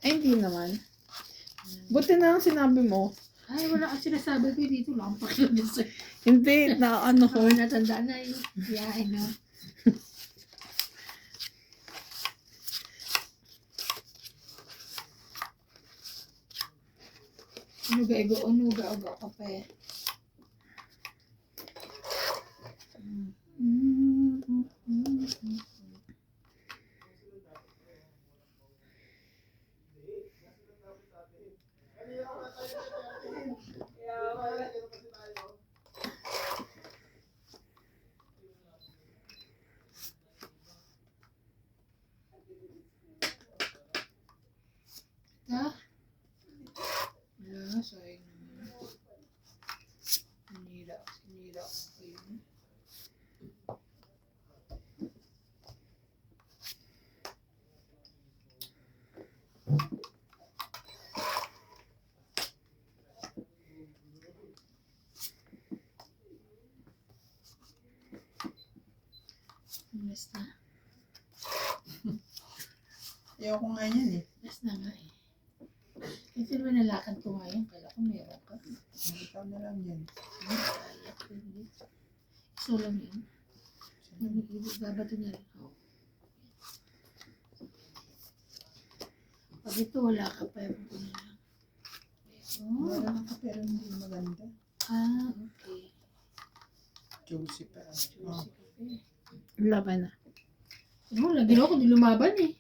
Ay, hindi naman. Buti na lang sinabi mo. Ay, wala ka sinasabi ko dito lang. Pakiulit sa'yo. Hindi, na ano ko. Ako natanda na yun. Yeah, I know. Unuga-uga ka pa eh. Ha? Wala, sayang naman. Sinira ko yun. Last na. Ayoko nga yan eh. Last na nga eh. Kasi naman nalakad ko ngayon. Kala ko meron ka. Ikaw na lang yan. Kaya ko hindi. Iso lang yun. Babato niya rin. Oh. Pag ito wala ka pa yung ko na lang. Meron ako pero hindi maganda. Ah, okay. Juicy pa. Juicy Oh. kape. Laban na. Ano, lagi ako di lumaban eh.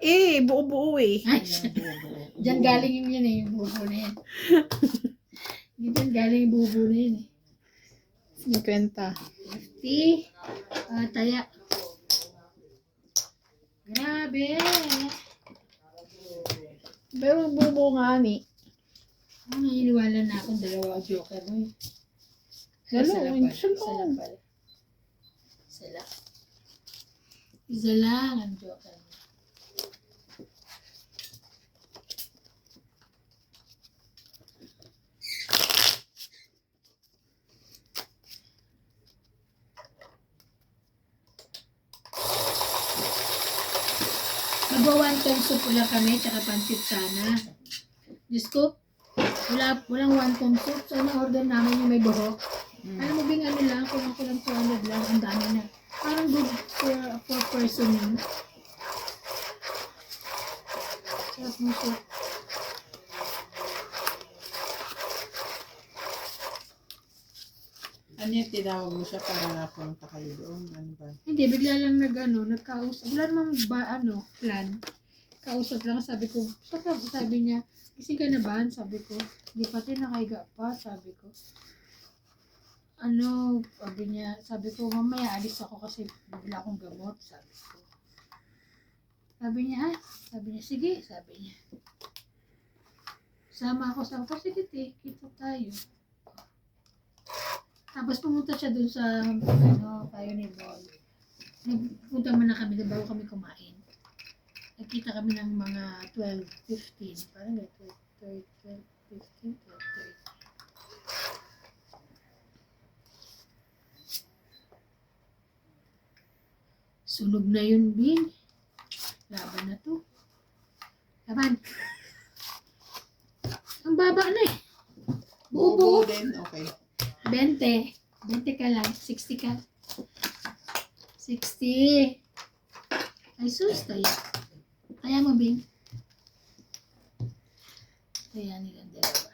Eh, buo-buo eh. Ay, diyan galing yung yan eh, yung bubo na yan. Diyan galing yung bubo na yan eh. 50. 50. Taya. Grabe. Pero buo nga ni. Naniniwala na akong dalawa ang joker mo eh. Dalawa, Isa lang pala. Isa lang. Isa lang ang joker mo. Magwa-wonton soup lang kami, tsaka pancit sana. Diyos ko, walang wonton soup. Sana order namin yung may buhok. Alam mo bing ano lang, kulang 200 lang, ang dami na. Parang good for person yun. Sarap mo soup. Ano yung tinawag mo siya para napunta kayo doon? Ano ba? Hindi, bigla lang nagkausap. Wala namang plan. Kausap lang, sabi ko, sabi niya, gising ka na ba? Sabi ko, di pati nakahiga pa, sabi ko. Sabi ko, mamaya alis ako kasi bigla akong gamot, sabi ko. Sabi niya, sige, sabi niya. Sama ako, sabi ko, sige, kita tayo. Tapos pumunta siya dun sa, Pioneer Mall. Nagpunta muna kami, bago kami kumain. Nagkita kami ng mga 12:15. Parang 12:15, 12:30. Sunog na yun, Bin. Laban na to. Laban. Ang baba na eh. Buo-buo. din? Okay. 20. 20 ka lang. 60 ka. 60. Ay, sus, tayo. Kaya mo, Bing. Kaya nilang dalawa.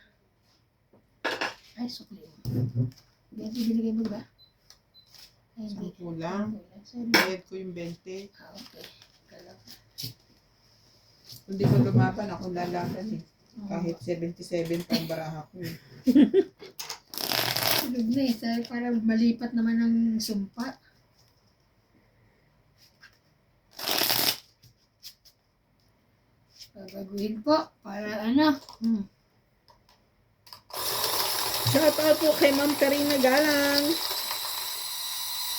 Ay, sukli mo. 20 binigay mo ba? Ay, hindi. 10 lang. Sorry. Bayad ko yung 20. Ah, okay. Kala ko. Kung di ko lumaban, ako lalaban eh. Kahit 77 pa ang baraha ko eh. Sunog na eh. Para malipat naman ng sumpa. Babaguhin po. Para ano. Shout out po kay Ma'am Karina Galang,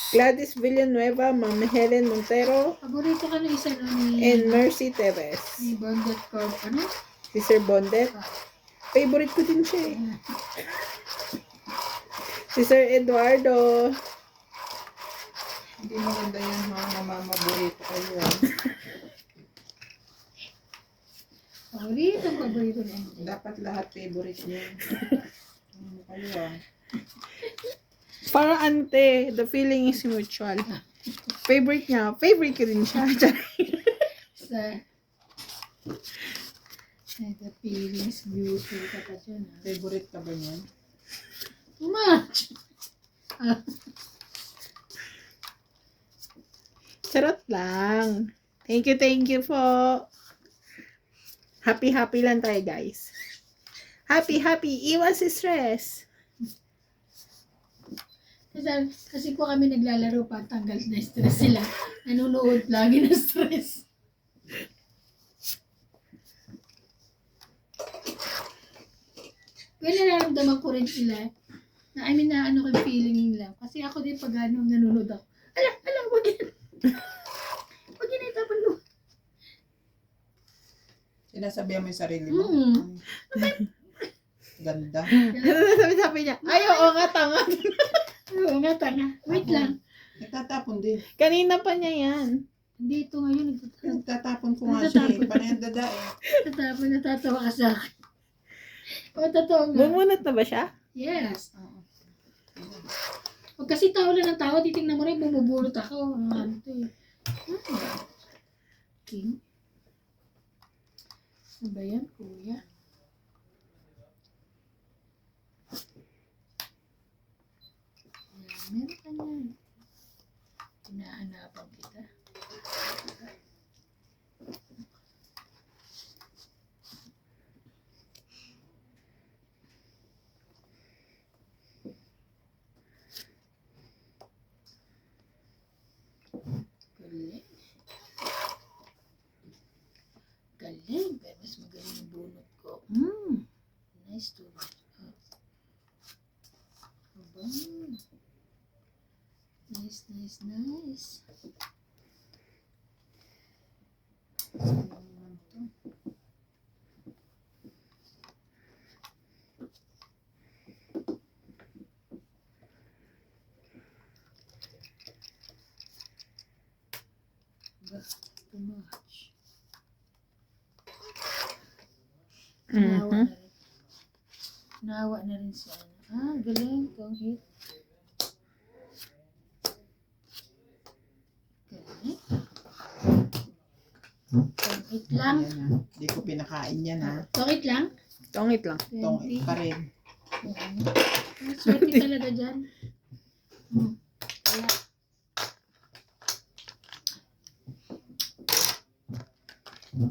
Gladys Villanueva, Ma'am Helen Montero, Paborito ka na isa ni... and Mercy Teves. Ni Bondet Corp. Ano? Si Sir Bondet. Ah. Favorite ko din siya eh. Si Sir Eduardo. Hindi maganda yan mga mamaborito kayo. Paborito ni MJ. Dapat lahat favorite niya. Ano kayo? Para ante, the feeling is mutual. Favorite niya, favorite ko din siya. Sa the feelings beautiful ka pa dyan. Favorite ka ba niyan? Too much. Charot lang. Thank you po. Happy lang tayo, guys. Happy. Iwas stress. Kasi po kami naglalaro pa, tanggal na stress sila. Nanonood lagi na stress. Kaya nararamdaman ko rin sila. Na ano ko yung feeling nila. Kasi ako din pag nanonood ako. Wag yan. Wag yan, itapon mo. Sinasabihan mo yung sarili mo. Ganda. Sabi niya, ay, oo nga, tanga. Oo nga, tanga. Wait lang. Nagtatapon din. Kanina pa niya yan. Hindi, ito ngayon. Nagtatapon ko nga siya eh. Panay ang dada eh. Natatawa ka sa akin. O, totoo nga. Bumunot na ba siya? Yes. Pag kasi tao lang ng tao, titingnan mo rin, bumubulot ako. Ano to eh. King? Ano ba yan, kuya? Ayan, meron ka niyan. Hinahanapan kita. Galing. Galing. Pero mas magaling yung bunot ko. Nice to watch. Aba. Nice. Too much. Nawa na rin si Ana. Galing. Itong hit. Galing. Itong hit lang. Hindi ko pinakain yan ha. Itong hit lang? Tongit lang. Itong pa rin. Swerte talaga dyan. Kaya.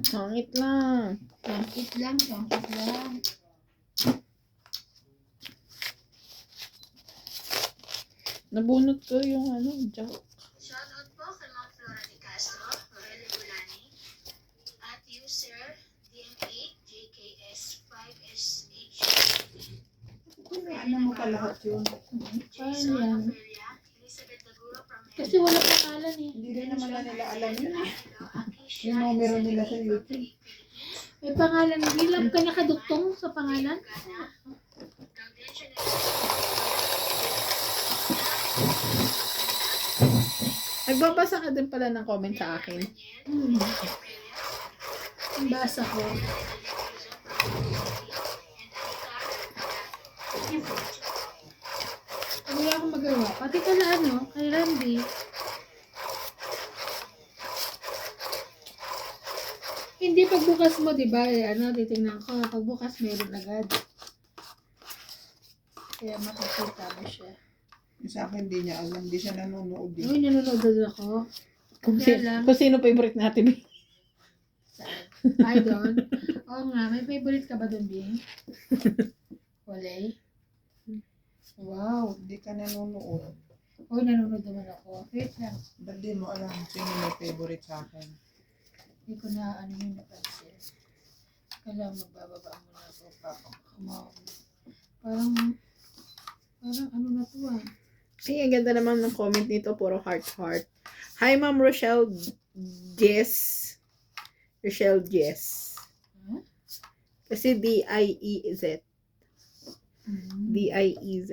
Tongit lang. Tongkit lang. Nabunot ko yung joke. Shoutout po kay Ma'am Flora de Castro, Rogelio Bulani, at user DM8JKS5SH, Ano mo pa lahat yun? Jason yan? Aferia, Elizabeth Daguro from Kasi wala pangalan eh. Hindi rin naman na nila alam yun eh. Akisha, Yung numero nila sa YouTube. May pangalan. Bilang ka nakaduktong sa pangalan? Gaudensia Nagbabasa ka din pala ng comment sa akin. Basa ko. Wala akong magawa. Pati ka na kay Randy. Hindi pagbukas mo, di ba? Titingnan ko. Pagbukas, meron agad. Kaya makikita mo siya. Yung sa akin hindi niya alam. Hindi siya nanonood din. Uy, nanonood ako. Kung Kaya lang. sino favorite natin. Ay, doon. Oo nga, may favorite ka ba doon, Bing? Walay? Wow. Hindi ka nanonood. Uy, nanonood naman ako. Wait lang. Ba't di mo alam sino may favorite sa akin? Hindi ko na yung napansin. Kailangan magbababa muna ako. Parang na to ah. Ay, ang ganda naman ng comment nito. Puro heart. Hi, Ma'am Rochelle Jess. Huh? Kasi D-I-E-Z. D-I-E-Z.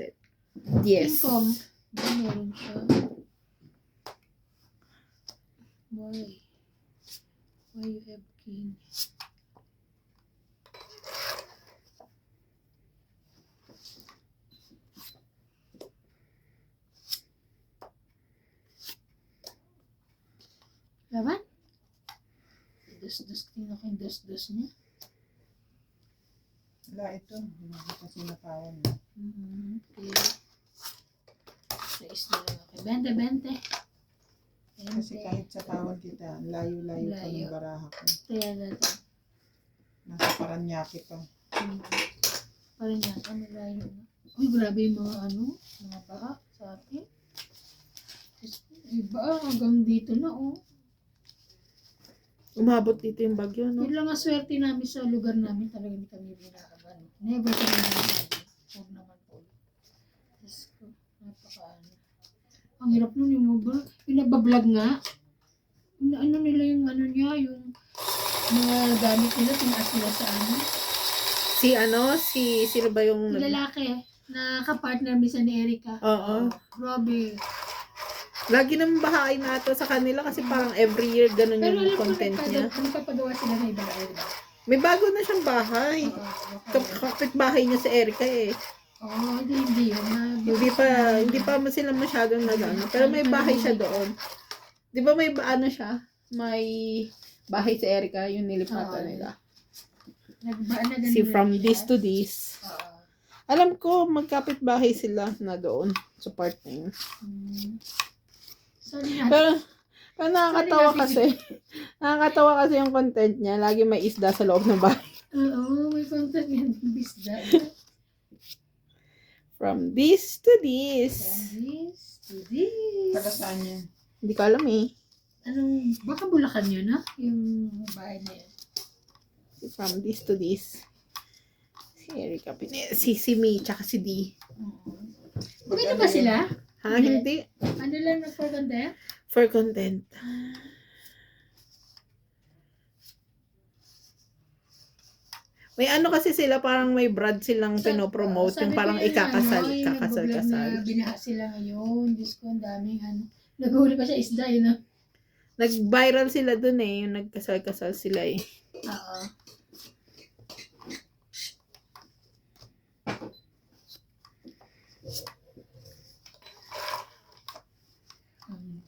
Yes. Income. Ba, meron siya. Why you have king? das-das. Tingnan ko yung das-das niya. Wala ito. Hindi kasi natawan. Okay. Sa isda lang ako. 20. Kasi kahit sa tawag kita, layo-layo pa Layo. ng baraha ko. Kaya natin. Nasa Paranaque pa. Parang yan, malayo na. Uy, grabe yung mga baha sa atin. Iba, hanggang dito na, oh. Umabot dito yung bagyo, no? Yun lang ang swerte namin sa lugar namin. Talaga hindi kami binakaban. Never kami binakaban. Huwag naman po. Diyos ko, napakaano. Ang hirap nun yung mga, yung nagbablog nga. Ano nila yung niya, yung mga gamit nila, tinaas nila sa Sino ba yung... Yung lalaki na kapartner misa ni Erica. Oo. Grabe. Lagi naman bahain na ito sa kanila kasi parang every year ganun Pero yung alam ko, content niya. nagpapagawa sila ng ibang area. May bago na siyang bahay. Kapit-bahay niya si Erica eh. Oo, hindi yun. Hindi pa sila masyadong nag-ano. Pero may bahay siya doon. Di ba may may bahay si Erica, yung nilipatan nila. Si From This to This. Alam ko, magkapit-bahay sila na doon sa part na yun. Sorry Pero nakakatawa kasi. Nakakatawa kasi yung content niya. Lagi may isda sa loob ng bahay. Oo, may contact yan. Bisda. From this to this. This to this. Taga saan yan? Hindi ko alam eh. Baka Bulacan yun, ha? Yung bahay na yan. From this to this. Si Erica si Mi, tsaka si D. Maganda ba sila? Ha? Hindi. Ano lang na for content? For content. May ano kasi sila, parang may brand silang pinopromote. Yung parang ikakasal. Kakasal. Binaha sila ngayon. Diyos ko, ang daming Naghuli pa siya isda, yun, ha? Nag-viral sila dun eh. Yung nagkasal-kasal sila eh. Oo.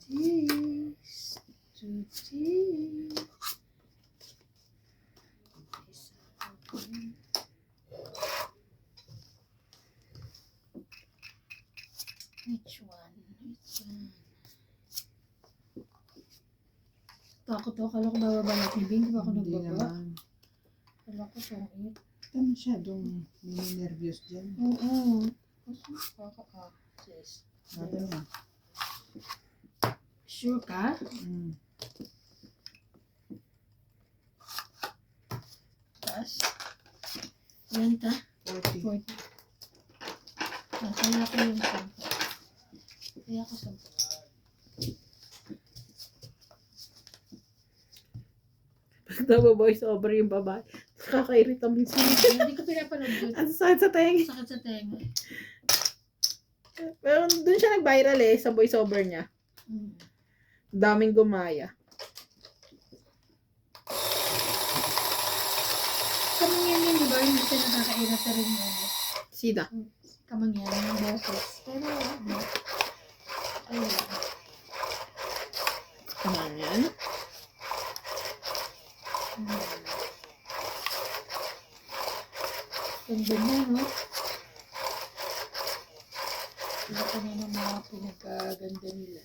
This to this. Which one? Takot ako. Akala ko bababa natin. Hindi ba ako Hindi nagbaba? naman. Akala ko pangit. Ito masyadong nervous dyan. Oo. Sis. Sabi na. Sure ka? Taas. Yan ta. 40. 40. Kaya ko yung 10. Kaya ko 10. Pag nababoys over yung babae, nakakairita minsan. Hindi ko pinapanood yun. Ang sakit sa tenga. Sakit sa tenga. Pero dun siya nag-viral eh, sa voiceover niya. Daming gumaya. Kamangyan yun, di ba? Hindi siya nakakairita rin yun. Sida. Kamangyan, yung boses. Pero, ayun. Kamanyan. Ganda na, no? Wala ka na ng mga pinagkaganda nila.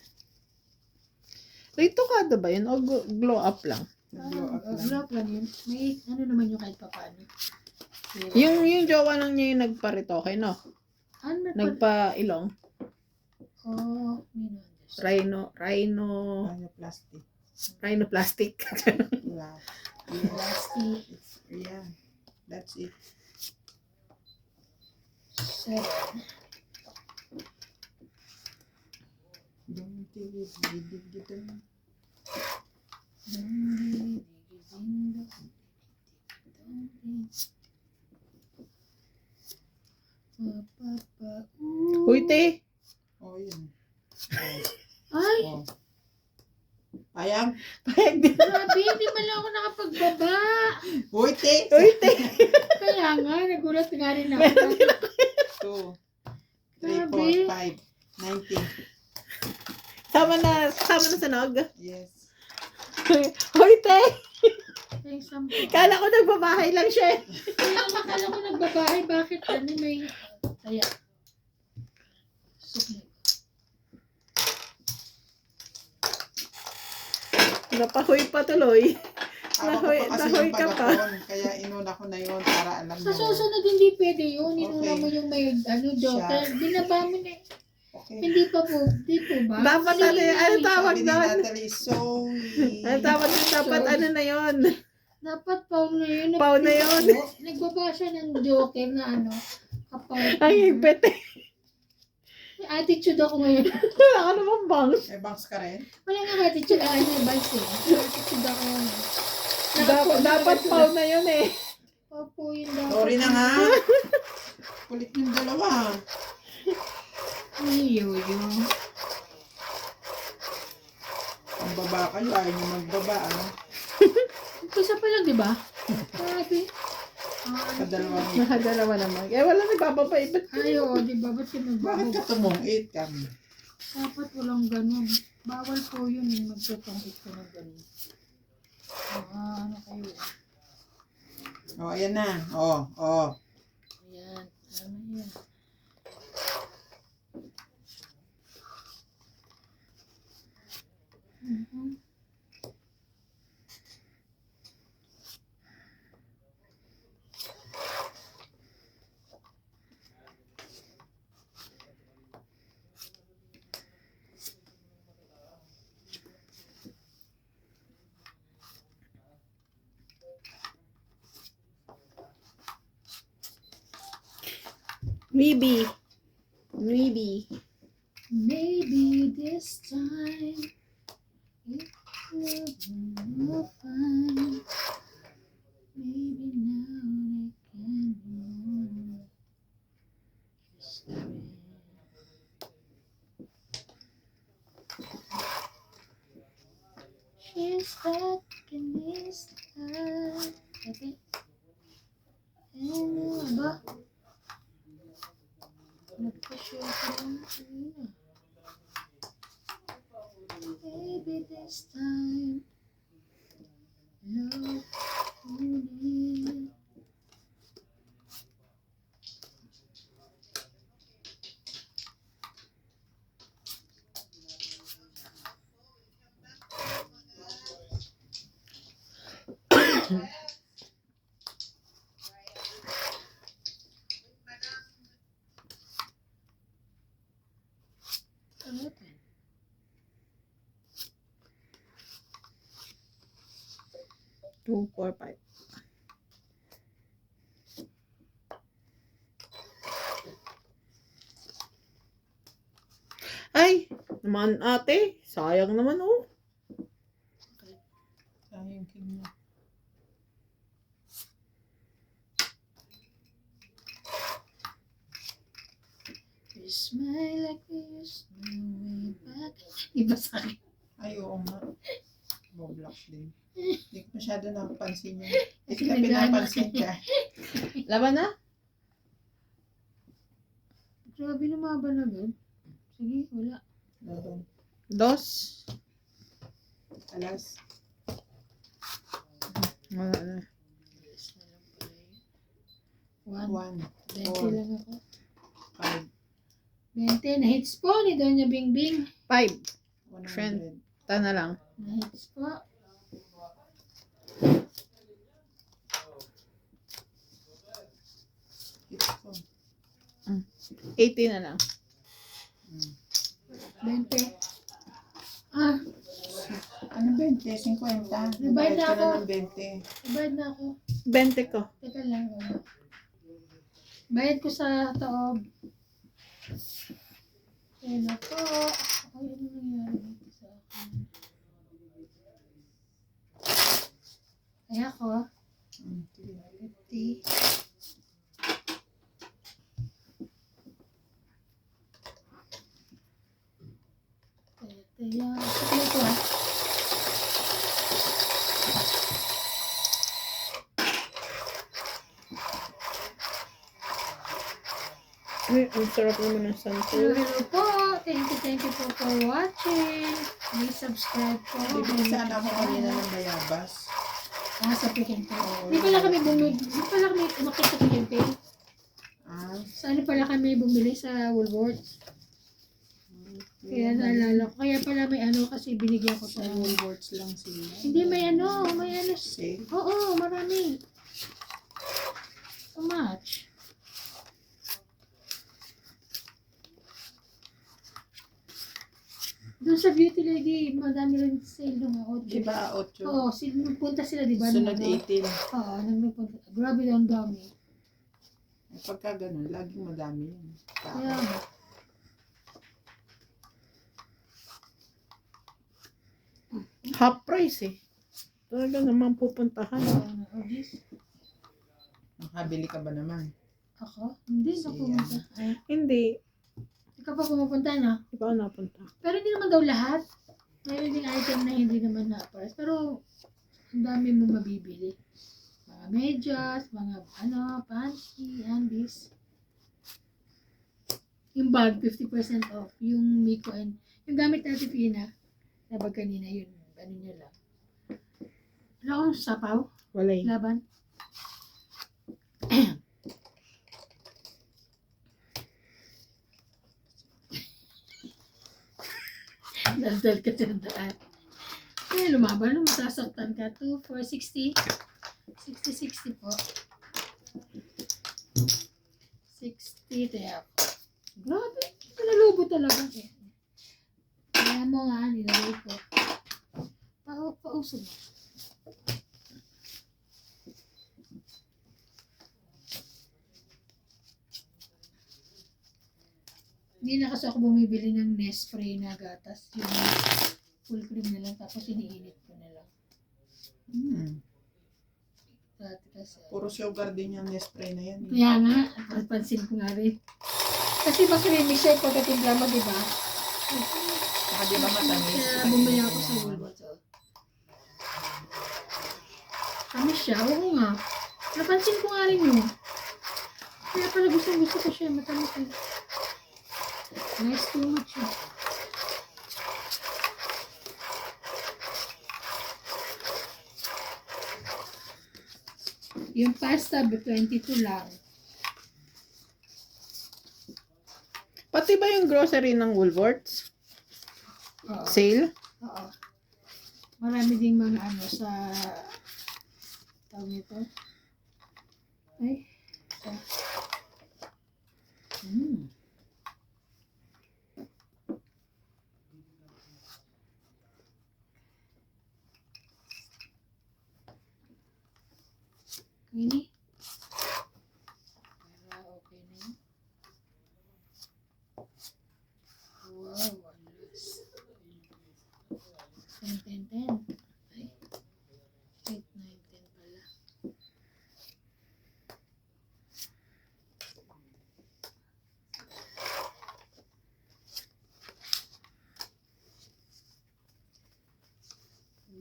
Rito kada ba yun? O glow up lang? Glow up lang. Glow up lang yun. May ano naman yung kahit paano. Yung jowa lang niya yung nagparitoke, no? Ano na Nagpa-ilong. Oh, may nandun. Plastic. Rhinoplastic. Yeah. Plastic. Yeah. That's it. 7. Don't dig dito. Uy, te. Oh, yun. Ay! Oh. Ayam. Payag din. Grabe, hindi man lang ako nakapagbaba. Uy, te. Uy, te. Kaya nga, nagulat nga rin ako. 2, 3, 4, 5, 19. Sama na sa nog. Yes. Uy, te. Thanks, Sam. Kala ko nagbabahay lang siya eh. Kaya akala ko nagbabahay. Bakit? Ano may... Kaya. Sukli. Napahoy pa tuloy. Hawak ko pa kasi Nahoy yung ka pa. pagkakon. Kaya inuna ko na yun para alam Sa mo. susunod, hindi pwede yun. Inuna Okay. mo yung may joker. Binaba mo na. Okay. Hindi pa po. Hindi po ba? Dapat ano yun? Ano tawag Sabi ni doon? Natalie, sorry. Ano tawag doon? Dapat ano na yun? Dapat pau na yun. Pau na yun. Nagbaba siya ng joker na ano. Kapag. Ang higpit eh. May attitude ako ngayon. Wala ka naman bang? May banks ka rin? Wala nga attitude. Ano, banks eh. Attitude ako ngayon. Dapat pau na yun eh. Pau po yun dapat. Sorry na nga. Kulit yung dalawa. Ay, yo. Ang baba kayo, ayaw nyo magbaba. Ah. Isa pa lang, di ba? Grabe. Kadalawang. Nakadalawa naman. Kaya wala nagbababa iba. Ay, oo, di ba? Ba't yung Bakit ka tumungit kami? Dapat walang ganun. Bawal po yun yung magtutungkit ko ng ganun. Ano kayo? Oh, ayan na. Oh, oh. Ayan. Tama yan. Mhm. Maybe. Maybe. Maybe this time it will be more fun. Maybe now they can more history. She's back in this time. Okay. Ano ba? Nagpa-share ko lang kanina. Maybe this time, love will. Ano ito? 2, 4, 5. Ay, naman ate. Sayang naman oh. Sayang king niya. We smile like we used to way back. Iba sa akin. Ay, oo nga. Boblock din. Hindi ko masyado napansin yun. Hindi Kasi ka pinapansin ka. Laban na? Grabe lumaban na agad. Sige, wala. Laban. 2. Alas. Wala na. Yes na lang pala yun. 1. 20 lang ako. 5. 20. Na-hits po ni Doña Bingbing. 5. 100. Friend. Ta na lang. Na-hits po. Hits ko. 80 na lang. 20. Ah, Ano 20? 50. Nabayad na ka ako. ng 20. bayad na ako. 20 ko. Teka lang. Bayad ko sa taob. Ayun na po. Ay, ano nangyari dito sa akin? Kaya ko, 50. Kaya, sige ko ah. Ay, ang sarap naman ng sunflower. Hello po. Thank you po for watching. Please subscribe po. Bibili sana ako kanina ng bayabas. Sa Pick and Pay. Di pala kami umakit sa Pick and Pay. Ah, Sa ano pala kami bumili sa Woolworths. Kaya naalala ko. Kaya pala may ano kasi binigyan ko sa sa Woolworths lang sila. Hindi, may ano. Sale. Oo, marami. So much. Doon sa Beauty Lady, madami rin sale doon. Di ba, 8? Oo, nagpunta sila, di ba? Sunod Nung ano? 18. Oo, nagpunta. Grabe ang dami. Pagka ganun, laging madami yan. Kaya nga. Half price eh. Talaga naman pupuntahan. Oh, this. Nakabili ka ba naman? Ako? Hindi na pumunta. Ay, Hindi. ikaw pa pumupunta na. Di ba ako napunta? Pero hindi naman daw lahat. Mayroon ding item na hindi naman na-price. Pero, ang dami mo mabibili. Mga medyas, mga panty, undies. Yung bag, 50% off. Yung Miko and, yung gamit natin Pina, na bag kanina, yun, ano nyo lang. Wala akong sapaw, Wala eh. laban. Daldal ka sa daan. Kaya lumaban, masasaktan ka. 2, 4, 60. 60 po. 60, kaya po. Grabe, nalubo talaga. Kaya mo nga, nilagay ko. Pauso mo. Hindi na kasi ako bumibili ng Nespray na gatas. Yung full cream na lang, tapos iniinit ko na lang. Dati kasi. Puro sugar din yung Nespray na yan. Kaya nga, pansin ko nga rin. Kasi makrimis siya pagkatimpla mo, di ba? Saka di ba matamis? Kaya bumili ako sa Woolworths. Oh. Tamis siya, oo nga. Napansin ko nga rin yun. Kaya pala gusto ko siya, matamis eh. Nice too much eh. Yung pasta, 22 lang. Pati ba yung grocery ng Woolworths? Oo. Sale? Oo. Marami ding mga ano sa tawag nito. Ay. Sa, Ini. Okay na yun. Wow, alas. 10. Ay. 8, 9, 10 pala.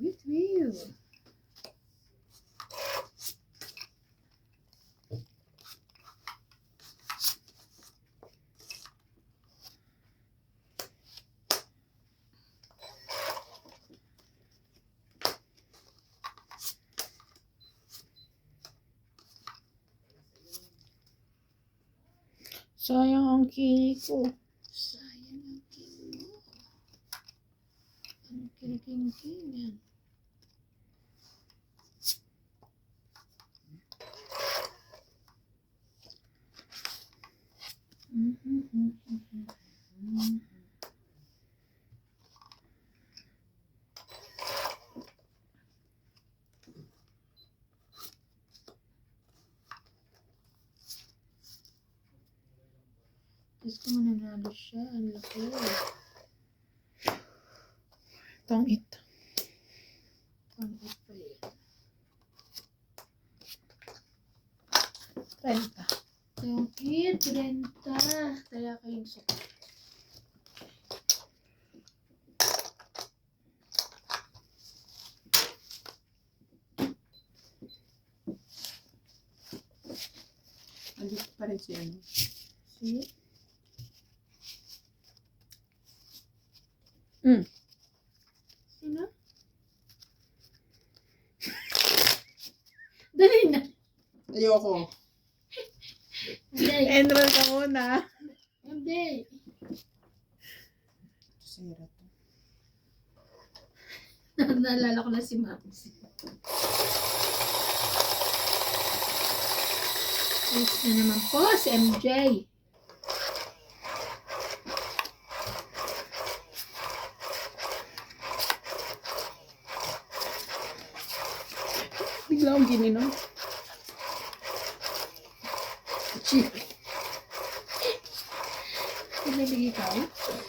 With. Sayang ang kini ko. Sayang ang king mo. Ang kiniking-kingan. Diyos ko mananalo siya. Ang laki. Tong it. Ang pa yan. 30. Yung it, 30. Kaya kayong sukat. Andito pa rin si ano. See? Sino? Dali na. Ayoko. Hindi. Enroll ka muna. Hindi. Sira to. Naalala ko na si Mams. Ayos na naman po si MJ. Bigla akong gininom. Chick. Pinabigay ka?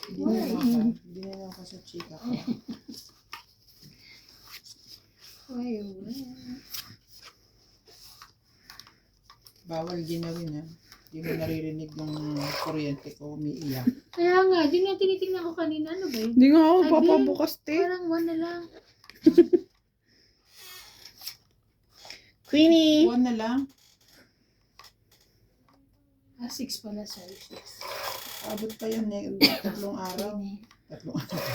Hindi na ako sa chika ko. Why? Bawal ginawin yan. Hindi mo naririnig ng kuryente ko umiiyak. Kaya nga, din nga tinitingnan ko kanina. Ano ba yun? Hindi nga ako Ay, papabukas, te. Parang 1 na lang. Queenie! Buwan na lang. 6 pala, sorry. 6. Abot pa yun eh. 3 araw. 3 araw.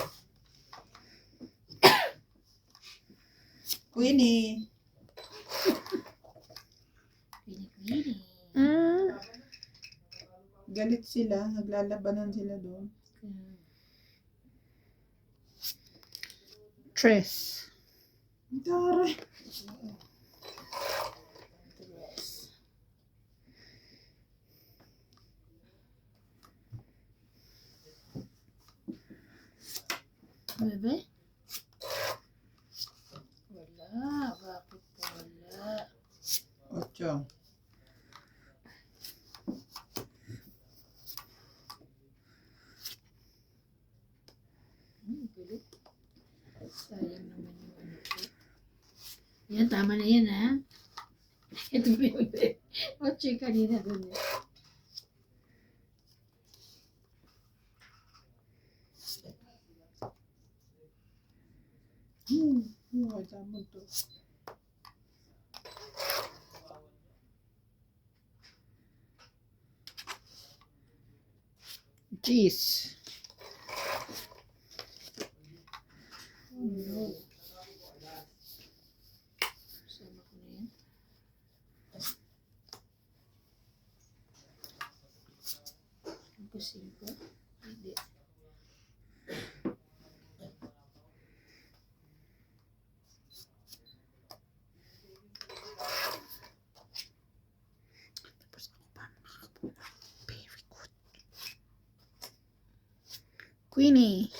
Queenie. Pinipili. Galit sila. Naglalabanan sila doon. Tres. Taray. Bebe? Wala. Bakit wala? 8. Galit. Sayang naman yung ano ko. Yan, tama na yan, ha? Ito ba yun, eh? O, check kanina dun, eh. Oh, tama to. Jeez. Oh, no. Sama ko na yan. Imposible. Hindi. Very good. Queenie.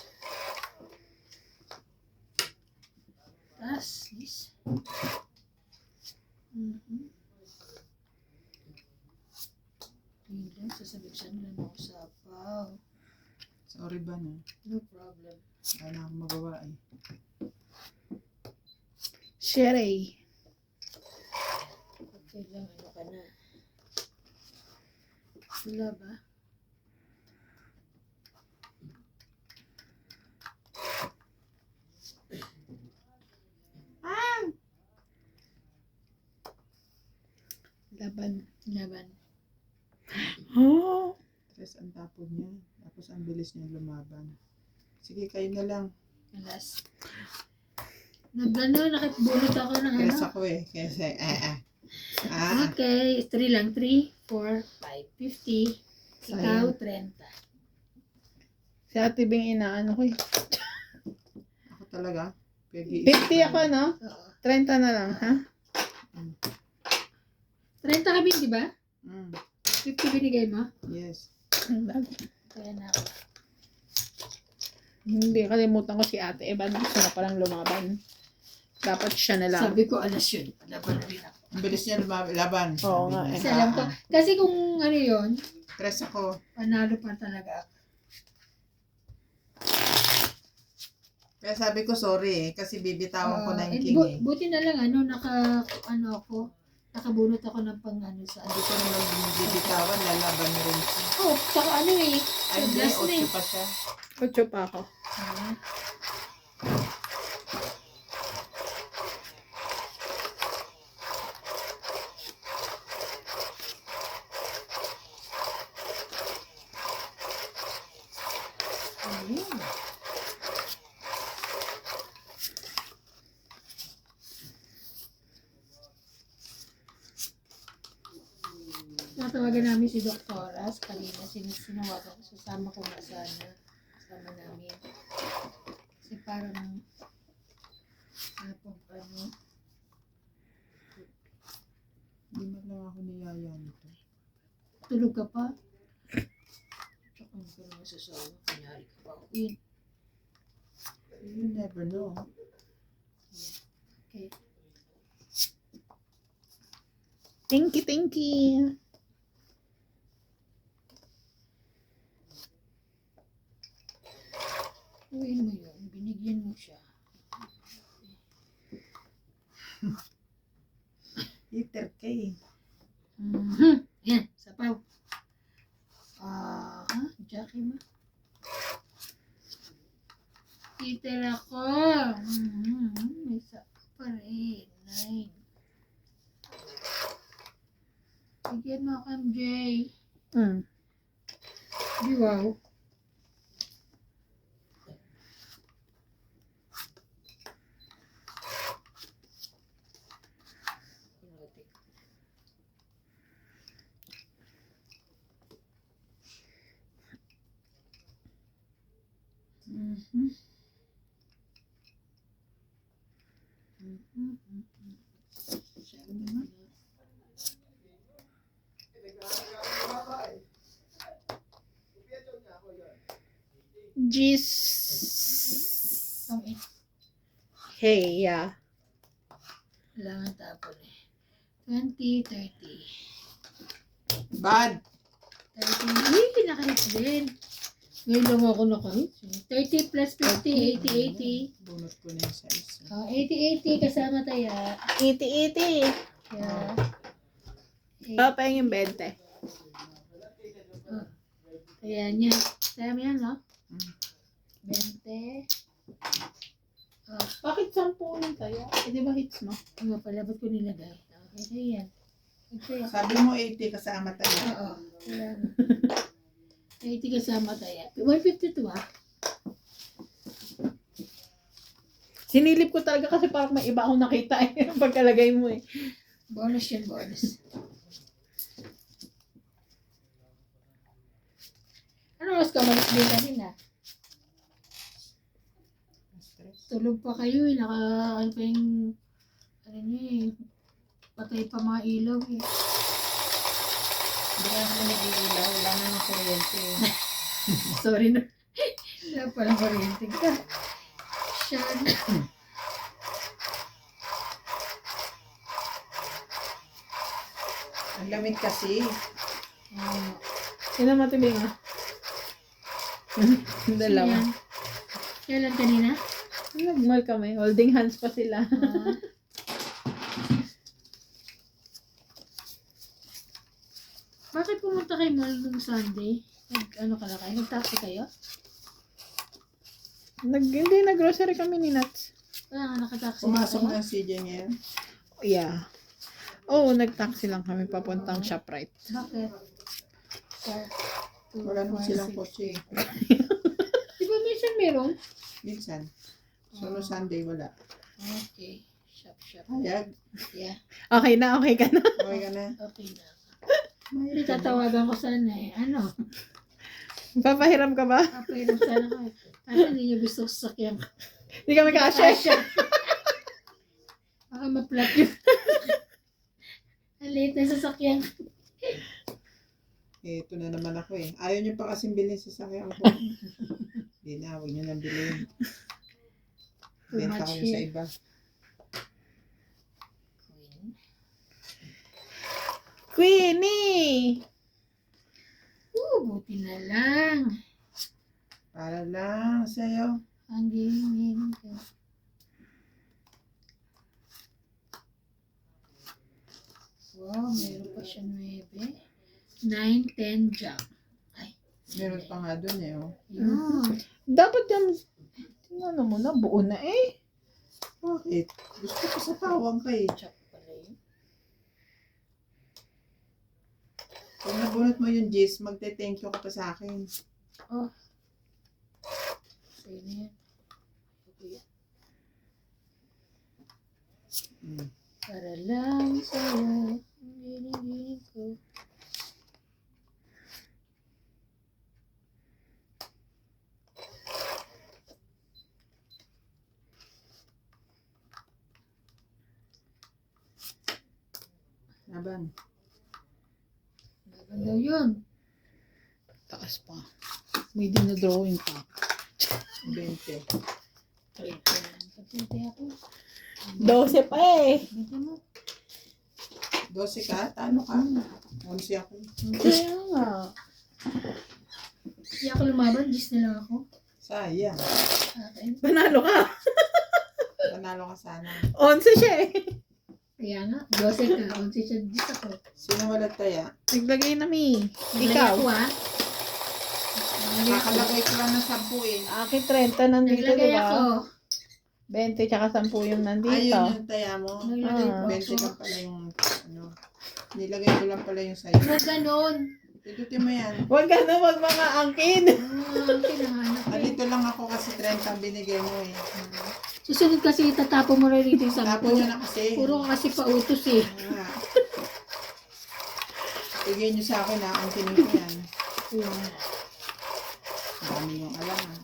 Tas, this. Yun lang, sasabiksan lang ako sa apaw. Sorry ba na? No problem. Wala na akong magawa eh. Sherry. Okay lang, ano ka na. Wala ba? Laban. Laban. Oh. Stress ang tapon niya. Tapos ang bilis niya lumaban. Sige, kayo na lang. Alas. Nakibulot ako ng ano. Stress ako eh. Kasi, Okay, 3 lang. 3, 4, 5, 50. Ikaw, 30. Si Ate Bing inaano ko eh. Ako talaga. 50 ako, no? Oo. 30 na lang, ha? 30 kami, di ba? 50 binigay mo? Yes. Kaya na ako. Hindi, kalimutan ko si Ate Evan. Gusto na palang lumaban. Dapat siya na lang. Sabi ko, alas yun. Laban na rin ako. Ang bilis niya laban. Oo nga eh. Kasi alam ko, kasi kung ano yun, Stress ako. panalo pa talaga ako. Kaya sabi ko sorry eh. Kasi bibitawan ko na yung king eh. Buti na lang, nakabunot ako ng pang ano sa Hindi ko naman bibitawan. Lalaban na rin siya. Oh, tsaka ano eh. Ay, hindi. Last na eh. 8 pa siya. 8 pa ako. Ah. Ayun. Tinatawagan namin si Doktoras. Kanina sinawagan ko. Sasama ko nga sana. Kasama namin. Kasi parang ano. Hindi man lang ako niyaya nito. Tulog ka pa? Tsaka hindi ko naman sasama. Kunyari ka pa. Win. You never know. Okay. Thank you, thank you. Uwiin mo yun. Binigyan mo siya. Liter K. Yan. Sapaw. Jackie ma. Titir ako. May isa pa rin. 9. Bigyan mo ako, MJ. Di wow. Jeez. Okay. Hey, yeah. Kailangan tapon eh. 20, 30. Bad. 30. Kinakahit din. Ngayon lang ako nakahit. 30 plus 50, 80, 80. Bunot ko na yung sa isa. 80, 80 kasama taya. Iti-iti. Kaya, Papa yung 20. kaya niya. Kaya mo yan, no? Mm. 20. Bakit 10 lang tayo? Eh, di ba hits mo? Ano pala, ba't ko nilagay? Okay, yan. Okay. Sabi mo 80 kasama tayo. Oo. Kaya, 80 kasama taya. 152 ah. Sinilip ko talaga kasi parang may iba akong nakita eh. Pagkalagay mo eh. Bonus yan, bonus. Ano oras ka malis din kanina? Stress. Tulog pa kayo eh. Ano pa yung, ano niyo eh. Patay pa mga ilaw eh. Hindi na ako nag-iilaw. Wala na ng kuryente. Sorry na. Wala palang kuryente ka. Siyan. Ang lamig kasi. Sino matibing ah? Dalawa. Kailan kanina? Nag-mall kami. Holding hands pa sila. Bakit pumunta kayo mall nung Sunday? Ano ka na kayo? Nag-taxi kayo? Hindi, nag-grocery kami ni Nats. Kaya nga nakataxi Pumasok kayo? na si CJ ngayon. Yeah. Oo, nag-taxi lang kami papuntang ShopRite. Bakit? Wala naman silang kotse. Di ba minsan meron? Minsan. So, no Sunday wala. Okay. Shop. Hayag. Yeah. Okay na, okay ka na. Okay ka na. Okay na. Hindi tatawagan ko sana eh. Ano? Papahiram ka ba? Kapairam sana ko eh. Kasi hindi niyo gusto sasakyan ko. Hindi kami kasya. Baka ma-flat yun. Ang liit na sasakyan. Ito na naman ako eh. Ayaw niyo pa kasing bilhin sa sasakyan ko. Hindi na, huwag niyo nang bilhin. Too Benta much ko yun sa here. iba. Queenie! Buti na lang. Para lang sa'yo. Ang gingin ko. Wow, meron pa siya 9. 9, 10 jack. Ay, Meron pa nga dun eh. Oh. yun. Dapat yan, tingnan mo na, buo na eh. Bakit? Gusto ko sa tawang ka eh. Jack pala yun. Kung nabunot mo yung Jis, magte-thank you ka pa sa akin. Oh. Sa'yo na yan. Okay. Mm. Para lang sa'yo. Ang gingin ko. laban. Laban daw yun. Taas pa. May dinodrawing pa. 20. Patinte ako. 12 pa eh. Binte mo. 12 ka? Talo ka? 11 ako. Kaya nga. Hindi ako lumaban, 10 na lang ako. Sayang. Akin. Panalo ka. Panalo ka sana. 11 siya eh. Kaya nga, 12 ka, 11 siya, 10 ako. Sino wala taya? Naglagay na mi. Naglagay Ikaw. ako ah. Naglagay ako. Nakalagay ko lang ng 10 eh. Akin 30 nandito, Naglagay di ako. ba? 20 tsaka 10 yung nandito. Ayun yung taya mo. Naglagay Ah. ko 20 ako. lang pala yung ano. Nilagay ko lang pala yung sa'yo. Huwag ganon. Pindutin mo yan. Huwag ka na wag mga angkin. Ang kinahanap eh. Dito lang ako kasi 30 ang binigay mo eh. Susunod kasi tatapo mo rin dito yung Tapon 10. nyo na kasi. Puro ka kasi pautos eh. Nga. Bigay nyo sa akin ha. Ang tinig ko yan. Ang dami yung alam ha.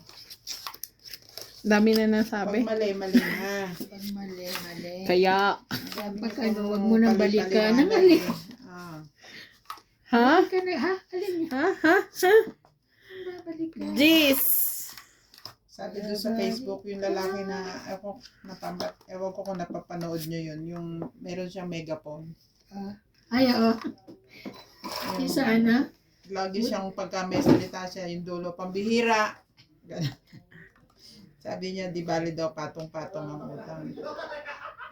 Dami na Pag nasabi. mali, mali na. Pag mali, mali. Kaya. Pag ano, huwag mo nang balikan. Ang Pali-paliwanag mali. eh. Ah. Ha? Balikan na, ha? Alin niya? Ha? Ha? Ha? Balikan. Jeez. Sabi doon sa Facebook, yung lalaki na, ewan ko kung napapanood nyo yun, yung meron siyang megaphone. Ay, oo. Yung, Yung saan na? lagi siyang pagka may salita siya, yung dulo, pambihira. Ganun. Sabi niya, di bali daw patong-patong ang utang.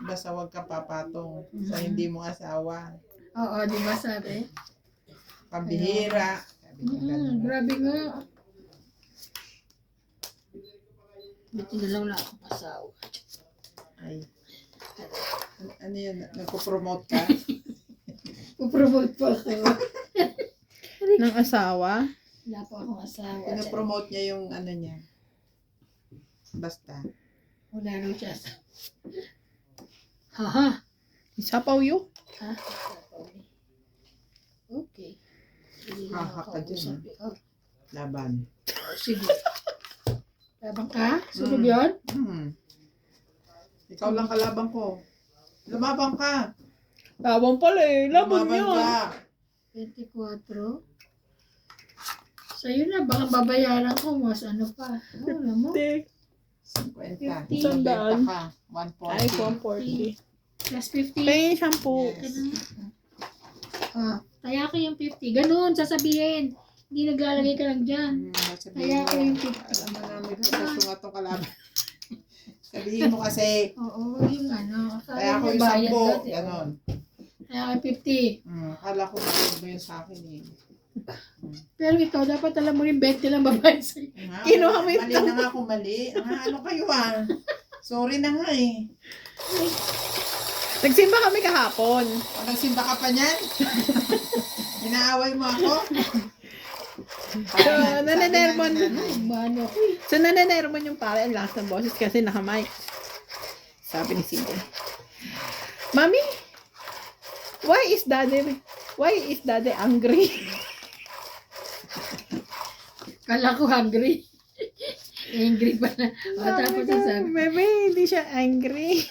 Basta huwag ka papatong sa hindi mo asawa. Oo, di ba sabi? Pambihira. Sabi niya ganun. Grabe nga. Buti na lang wala akong asawa. Ay. Ano yun? Nagpo-promote ka? Pupromote pa ako. Ng asawa? Wala pa akong asawa. Pinopromote niya yung ano niya. Basta. Wala rin siya asawa. Haha. Isapaw yun. Ha? Okay. Hindi na Haha ako ka dyan, kausap. Oh, Laban. sige. Labang ka? Sunod yun? Ikaw lang kalaban ko. Lumabang ka. Labang pala eh. Labang Lumaban yun. ka. 24. Sa'yo na, baka babayaran ko mas ano pa. Oh, alam mo? Hindi. 50. 50. Sandaan ka. Ay, 140. 140. Plus 50. Pahingin shampoo. Yes. Kaya ko yung 50. Ganun, sasabihin. Hindi naglalagay ka lang dyan. Sabihin Kaya ko mo. yung 50. Alam mo na may proseso nga itong kalaban. Sabihin mo kasi. Oo, wag yung ano. Kaya ako niya yung bayad 10. dati. Ganon. Kaya ko yung 50. Akala ko bayad mo yun sa akin eh. Pero ikaw, dapat alam mo rin 20 lang babayad sa'yo. Kinuha mo yung Mali na nga kung mali. Ano kayo ah? Sorry na nga eh. Nagsimba kami kahapon. Pag nagsimba ka pa niyan? Inaaway mo ako? So, nananermon. Mano ko eh. So, nananermon yung pare ang lakas ng boses kasi naka-mic. Sabi ni CJ. Mami, why is daddy angry? Kala ko hungry. Angry pala. O, tapos sasabi. Bebe, hindi siya angry.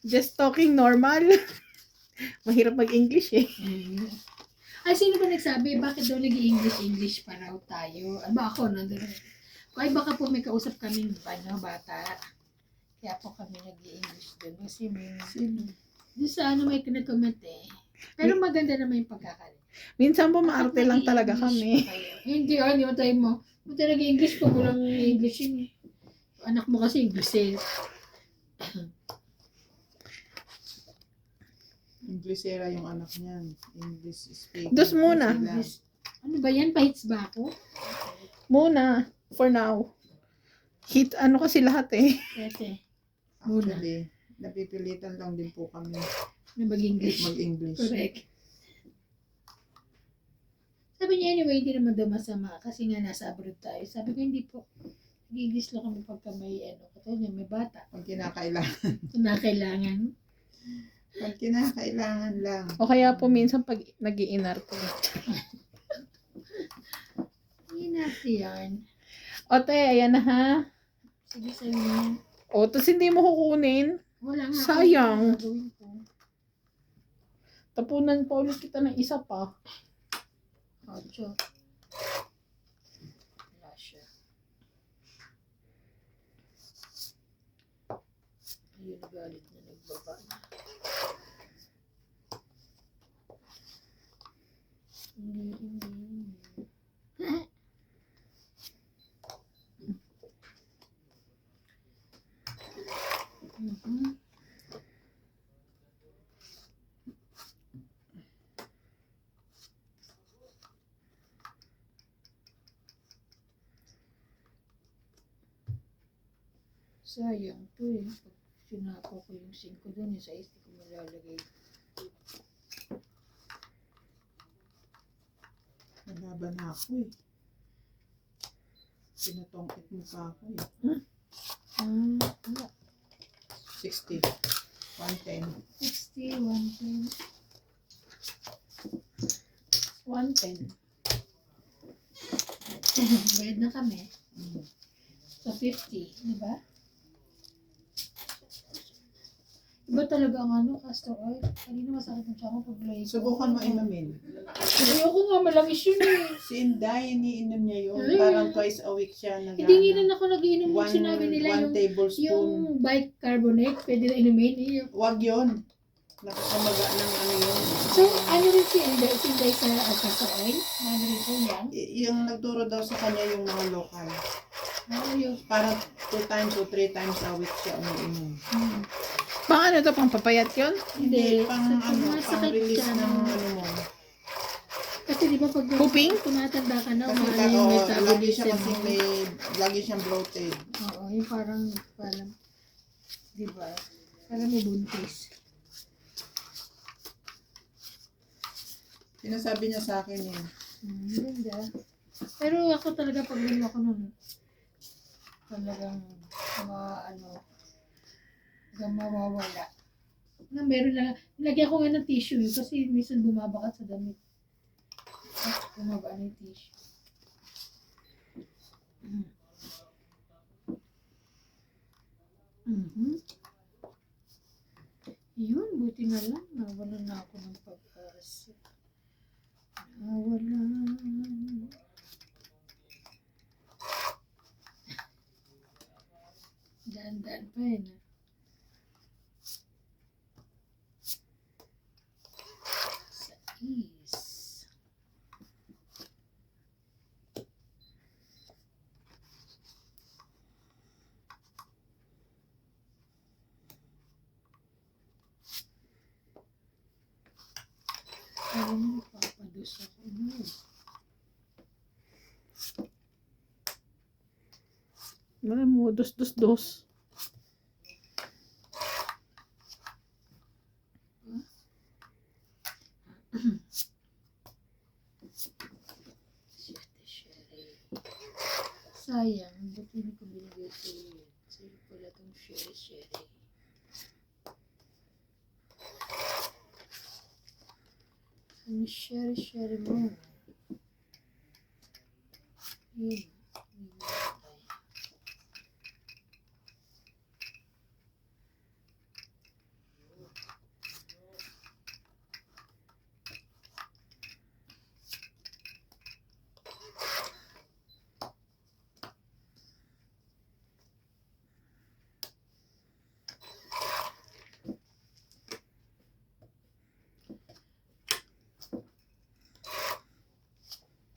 Just talking normal. Mahirap mag-English eh. Ay, sino ba nagsabi? Bakit daw nag-English pa raw tayo? Ano ba ako? Nandun. Ay, baka po may kausap kaming bata. Kaya po kami nag-English doon. Kasi may... Doon sa ano may kinag-comment eh. Pero maganda naman yung pagkakali. Minsan po maarte lang talaga kami. Hindi mo tayo mo. Kung tayo nag-English pa, walang English yun eh. Anak mo kasi English eh. Inglesera yung anak niyan. English speaking. Dos muna. English. Ano ba yan? Pahits ba ako? Muna, for now. Hit, ano kasi lahat eh. Pwede. Muna. Actually, napipilitan lang din po kami Na mag-English. mag-English. Correct. Sabi niya, anyway, hindi naman daw masama kasi nga nasa abroad tayo. Sabi ko, hindi po. Nag-English lang kami pagka may ano. Katulad niya, may bata. Pag kinakailangan. Na kailangan. Pag kinakailangan lang. O kaya po minsan pag nag-iinarte. Hindi natin yan. O te, ayan na ha. Sige sa'yo na. O, tapos hindi mo kukunin. Wala nga. Sayang. Gagawin ko. Tapunan pa ulit kita ng isa pa. 8. Wala siya. Ayun, galit na nagbaba na. Hindi. Mhm. Sayang to eh. Pag sinako ko yung 5 doon, yung 6 ko malalagay. Nalaban na ako eh. Pinatongkit mo pa ako eh. Wala. 60. 110. 60, 110. 110. Bayad na kami. Mm. So, 50, di ba? Iba talaga ang castor oil. Kanina masakit ang tiyan ko pag lay ko. Subukan mo inumin. Ayoko nga, malangis yun eh. Si Inday, iniinom niya yun. Ay. Parang twice a week siya nag Hindi rin ako nagiinom nung one, sinabi nila one tablespoon. yung bicarbonate, pwede na inumin. Yung, Wag yun. Nakakamaga ng ano yun. so, ano rin si Inday sa castor oil? Ano rin po yan? Yung nagturo daw sa kanya yung mga local. Ano yun? Parang 2 times o 3 times a week siya umiinom. Pang ano to? Pang papayat yun? Hindi. Pang Sa ano, masakit pang release ka ng na. ano mo. Kasi di ba pag Pooping? tumatanda ka na, Kasi umaano yung lagi metabolism siya kasi mo. lagi siyang bloated. Oo, yung parang, di ba? Parang may buntis. Sinasabi niya sa akin eh. Ganda. Pero ako talaga pag ginawa ko nun, talagang hanggang mawawala. Na meron lang, nilagyan ko nga ng tissue eh, kasi minsan bumabakat sa damit. Bumaba na yung tissue. Yun, buti na lang. Nawalan na ako ng pag-asa. Nawalan. Daan-daan pa eh. No? Sa is. Parang nagpapados ako. No? Ano mo? Dos. Sayang, ba't hindi ko binigay sa iyo? Sa'yo pala itong sherry. Ang sherry mo. Yun.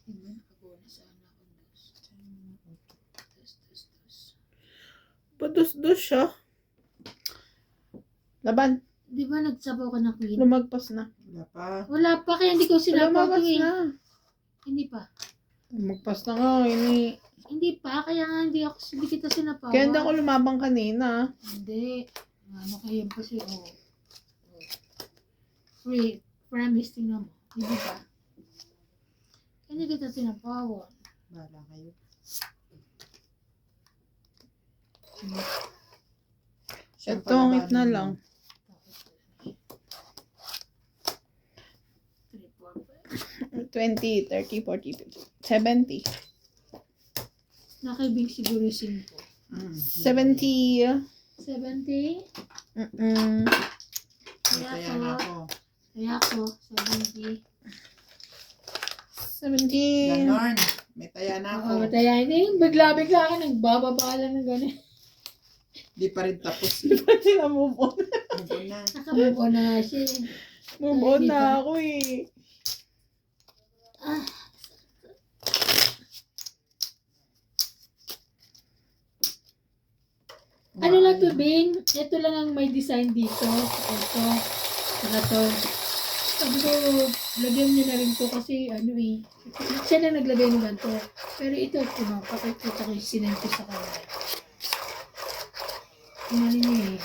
Hindi, nakakuha na sana ako dos. Pados siya. Laban. Di ba nagsabaw ka na queen? Lumagpas na. Wala pa. Wala pa, kaya hindi ko sinapaw Lumabas to eh. na. Hindi pa. Lumagpas na nga. Hindi pa, kaya nga hindi kita sinapaw. Kaya hindi ako lumabang kanina. Hindi. Ano kayo kasi, Free, promise, tingnan mo. Hindi pa. Kaya hindi kita sinapawan. Bahala kayo. Ito, ang na lang. 3, 4, 5. 20, 30, 40, 50, 70. Nakaibig siguro 5. 70. 70? Mm-mm. Kaya na ako. Kaya ako, 70. 17. Ganon. May taya na Oo, ako. matayain. Eh, bigla-bigla ka nagbababa lang ng gano'n. Di pa rin tapos. Ba't sila move on? Move on na. Nakamove on na nga siya eh. Move on na ako eh. Ah, ano lang to, Bing? Ito lang ang may design dito. Ito. Saka to. Sabi ko, lagyan niyo na rin to kasi ano eh. Siya na naglagay ng ganito. Pero ito, pakikita ko yung sinend ko sa kanya. Inali niya eh.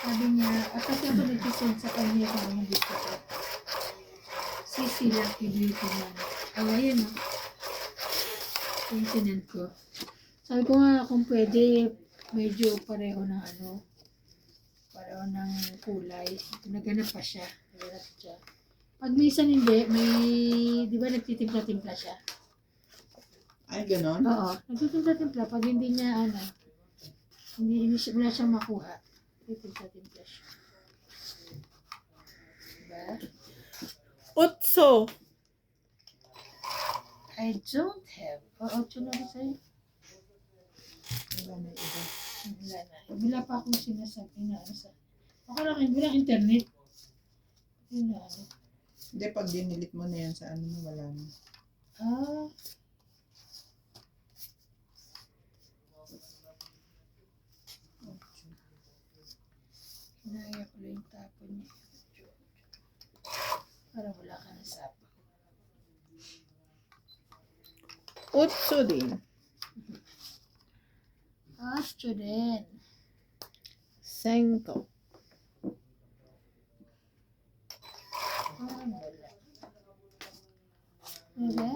Sabi niya, kasi ako nag-send sa kanya parang dito ko. Sisi Lucky Beauty Man. Oh, ayan o. Yung sinend ko. Sabi ko nga kung pwede, medyo pareho ng ano, pareho ng kulay. Naganap pa siya. Naganap siya. Pag minsan hindi, may, di ba nagtitimpla-timpla siya? Ay, ganon? Oo, nagtitimpla-timpla. Pag hindi niya, ano, hindi siya, wala siyang makuha. Nagtitimpla-timpla siya. Diba? Utso. I don't have. Oo, na rin sa'yo. Iba na iba. Wala na. Wala pa akong sinasabi na ano sa... Okay lang, walang internet. Yun na ano. Hindi, pag dinilit mo na yan sa ano mo, wala na. Ah. Kinaya ko lang yung tapon niya. Para wala ka na sapa. Utso din. Student. Senko. Wala. Wala?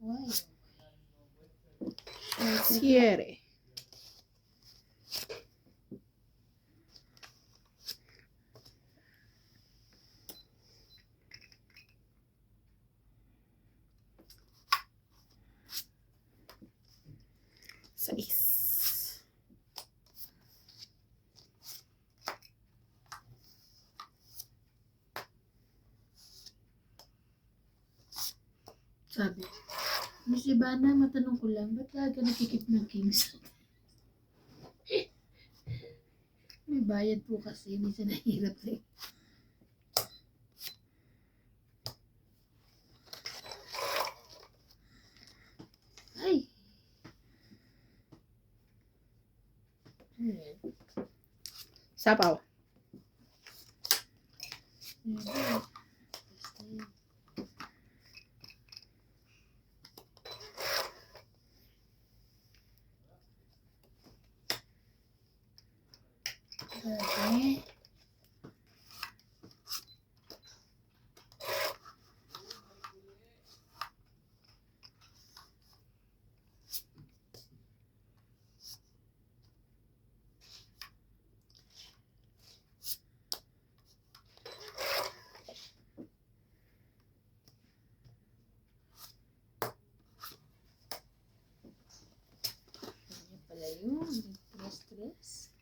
Why? Siere. Sais. Sabi, Miss Ivana, matanong ko lang, ba't ka nakikip ng kings? May bayad po kasi, minsan nahirap rin. Ay! Ayan. Sapaw. Ayan. Okay. Ganyan pala yun. Nagpa-stress.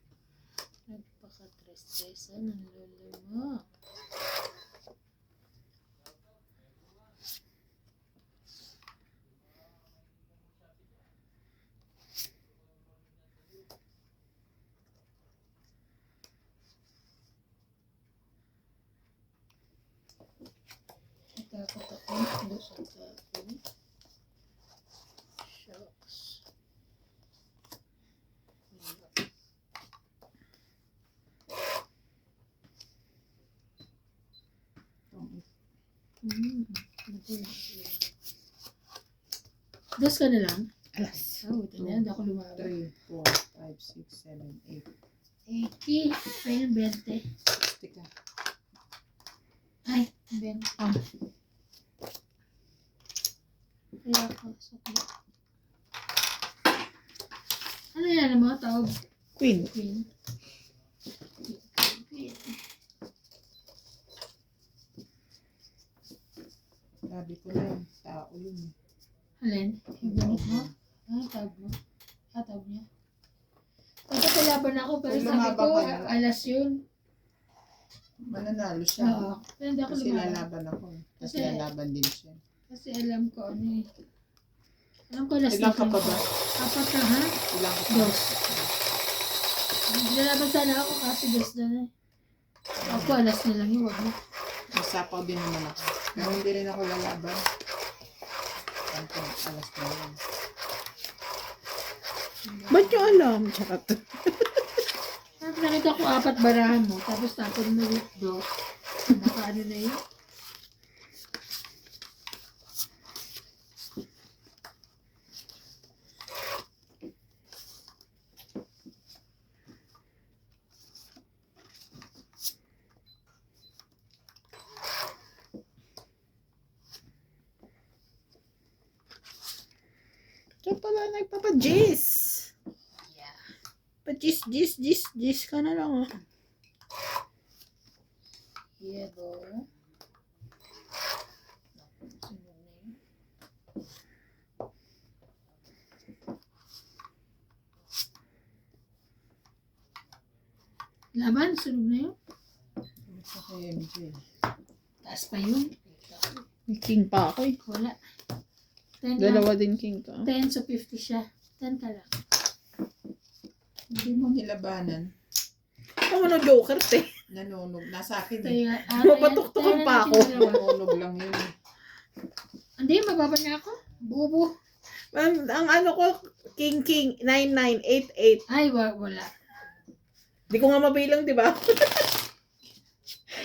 Nagpaka-stress-stressan ng lolo mo. Natakot ako. Doon sa tapon. Shucks. Dos ka na lang? Alas. Oh, ito na. Hindi ako lumaba. 3, 4, 5, 6, 7, 8. 80. Kaya ng 20. Tika. Ay, 20. Ah. Kaya ako. Sakli. Ano yan mo? Tawag? Queen. Queen. Sabi ko na yun, tao yun. Alin? Yung bunot mo? Ano tawag mo? Ah, tawag niya. Ito pala lalaban ako, pero Kung sabi ko, lumaban ka, alas yun. Mananalo siya. Oo. Pero hindi ako Kasi lumaban. lalaban ako. Kasi Kasi- lalaban din siya. Kasi alam ko ano eh. Alam ko alas Ilang ka pa ba? Apat na ha? Ilang ka pa? Dos. Lalaban sana ako kasi dos na eh. Ako alas na lang yun, wag mo. Masapaw din naman ako. Pero hindi rin ako lalaban. Alas na yun. Ba't nyo alam? Charot. Tapos nakita ko apat barahan mo, tapos tapon mo yung dos. Nakaano na yun? Siya pala nagpapa-jis. Pa-jis, jis, jis, jis ka na lang ah. Yeah, bro. Laban, sunog na yun. Sa kay MJ. Taas pa yun. May king pa ako eh. Wala. 10 lang. Dalawa din king ka. 10 so 50 siya. 10 ka lang. Hindi mo nilabanan. Ako na joker te. Nanunog. Nasa akin eh. Kaya, Mapatuktukan pa ako. Nanunog lang yun eh. Hindi, mababa na ako. Bubo. Ang ano ko, king, 9988. Ay, wala. Di ko nga mabilang, di ba?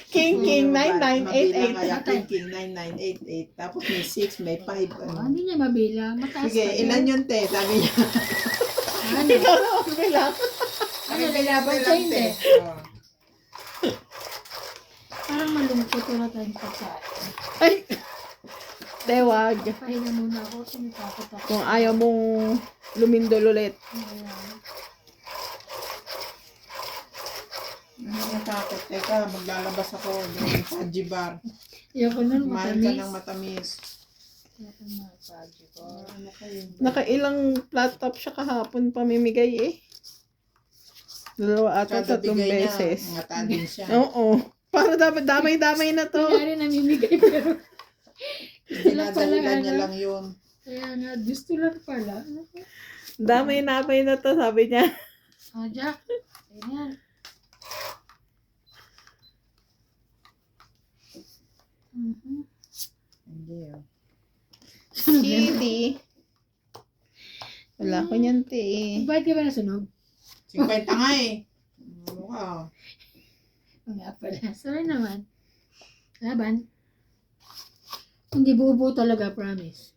king, Mabilang 9988. kaya King 9988. Tapos may 6, may 5. Oh, Ano. hindi niya mabilang. Mataas Sige, pa ilan yun te? Sabi niya. Ano? Ikaw na mabilang. Ano, lalaban siya hindi. Oh. Parang malungkot wala tayong pagkain. Ay! Tewag. Pahinga muna ako. Sinitakot ako. Kung ayaw mong lumindol ulit. Ayan. Natakot. Teka, maglalabas ako. Yung Haji bar. Ayoko nun, Kumain ka matamis. ng matamis. Ayoko nun, Paji ko. Ano kayo? Nakailang flat top siya kahapon pamimigay eh. Dalawa ata Kada tatlong bigay niya, beses. ngata din siya. Oo. Para dapat damay-damay na to. Kunyari namimigay pero sila pala Dinadahilan niya ano. lang yun. Kaya nga, gusto lang pala. Damay-damay na to, sabi niya. Oh, Jack. Ayan. Mhm. Hindi oh. Chili. Wala ko niyan, te. Bakit ka ba nasunog? 50 nga eh. Ano ka? Oo nga pala. Sorry naman. Laban. Hindi buo-buo talaga, promise.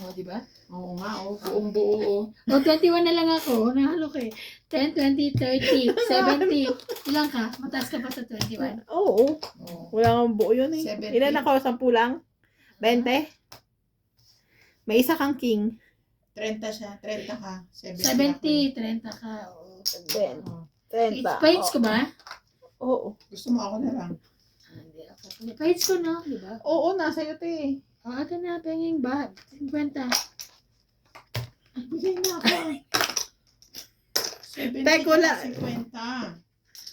O, di ba? Oo nga, oh. Buong buo oh. O, 21 na lang ako. Nahalo ko eh. 10, 20, 30, 70. Ilang ka? Mataas ka pa sa 21. Oo. Oo. Wala kang buo yun eh. 70. Ilan ako? 10 lang? 20? May isa kang king. 30 siya. 30 ka. 70 70, 30 ka. Oo. 20. Oh. 30. Page ko ba? Oo. Gusto mo ako na lang. Hindi ako. Page ko no, di ba? Oo, nasa iyo, te. O, akin na, penging ba? 50. Bigay na ako. 70 Tek, wala. 50.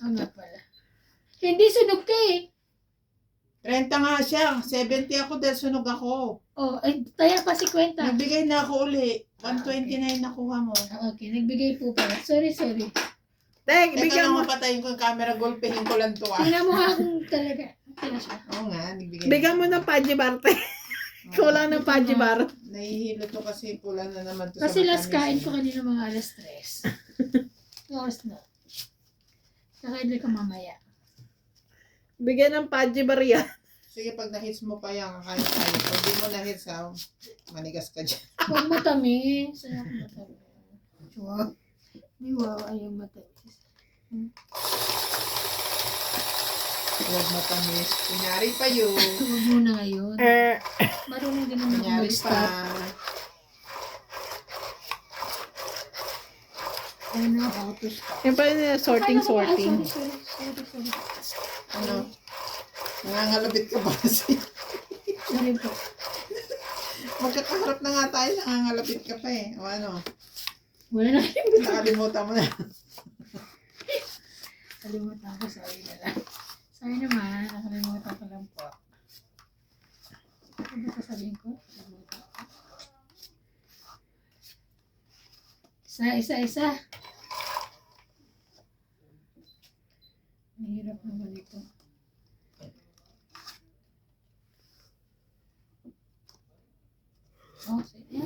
O nga pala. Hindi sunog ka eh. 30 nga siya. 70 ako dahil sunog ako. O, ay, taya pa 50. Nagbigay na ako uli. 129 nakuha mo. Okay, nagbigay po pala. Sorry. Tek, Teka bigyan lang, mo. mapatayin ko yung camera. Gulpihin ko lang to ah. Tingnan mo nga kung talaga. Kaya siya. Oo nga, nagbigay. Bigyan mo ng Paji Bar, te. Kulang ng Paji Bar. Nahihilo to kasi pula na naman to Kasi sa last kain matamis, ko kanina mga alas 3. Oras na. Kakain ka mamaya. Bigyan ng Paji Bar yan. Sige, pag na-hits mo pa yan, kakain tayo. Pag di mo na-hits, manigas ka dyan. Huwag matamis. Ayaw ko matamis. Wow. Di wow, ayaw matamis. Huwag matamis. Kunyari pa yun. Huwag muna ngayon. Marunong din naman ako Kunyari pa. mag-stop. I know how to stop. Yung pala nila sorting. Sorry. Ano? Nangangalabit ka ba kasi? Sorry po. Magkakaharap na nga tayo, nangangalabit ka pa eh. O ano? Wala na. Nakalimutan mo na. Nakalimutan ko. Sorry na lang. Sorry naman. Nakalimutan ko lang po. Ano ba sasabihin ko? Nakalimutan ko. Isa. Mahirap naman ito. Oh, sige.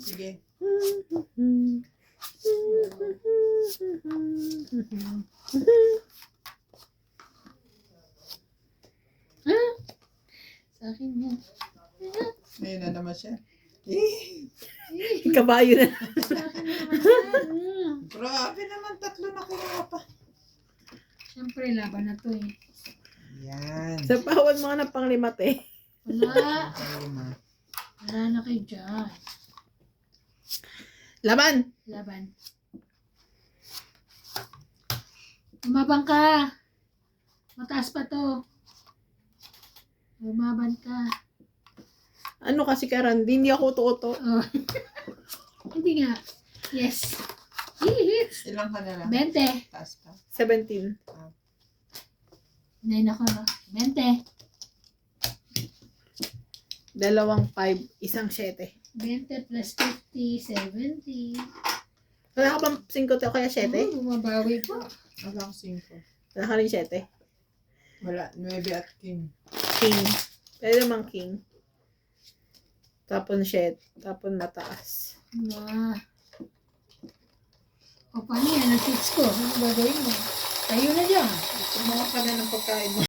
Sige. Sa akin yan. Ayun na naman siya. Kabayo na. Sa akin naman yan. Grabe naman, 3 na kinuha pa. Siyempre, laban na to eh. Yan. Sa pawan mga na panglimat eh. Wala. Lima. Wala na kayo dyan. Laban! Laban. Lumabang ka. Mataas pa to. Lumaban ka. Ano kasi Karan, hindi ako uto-uto. Oh. Hindi nga. Yes. Hihits. Ilang ka na lang? 20. Taas pa. 17. 9 ako no. 20. 2, 5, 1, 7. 20 plus 50, 70. Wala ka bang 5 o kaya 7? Bumabawi po. Wala akong 5. Wala ka rin 7. Wala, 9 at king. King. Pwede naman king. Tapon 7. Tapon mataas. Na. O paano yan? Ang tips ko. Ano gagawin mo? Tayo na dyan. Kumuha ka na ng pagkain mo.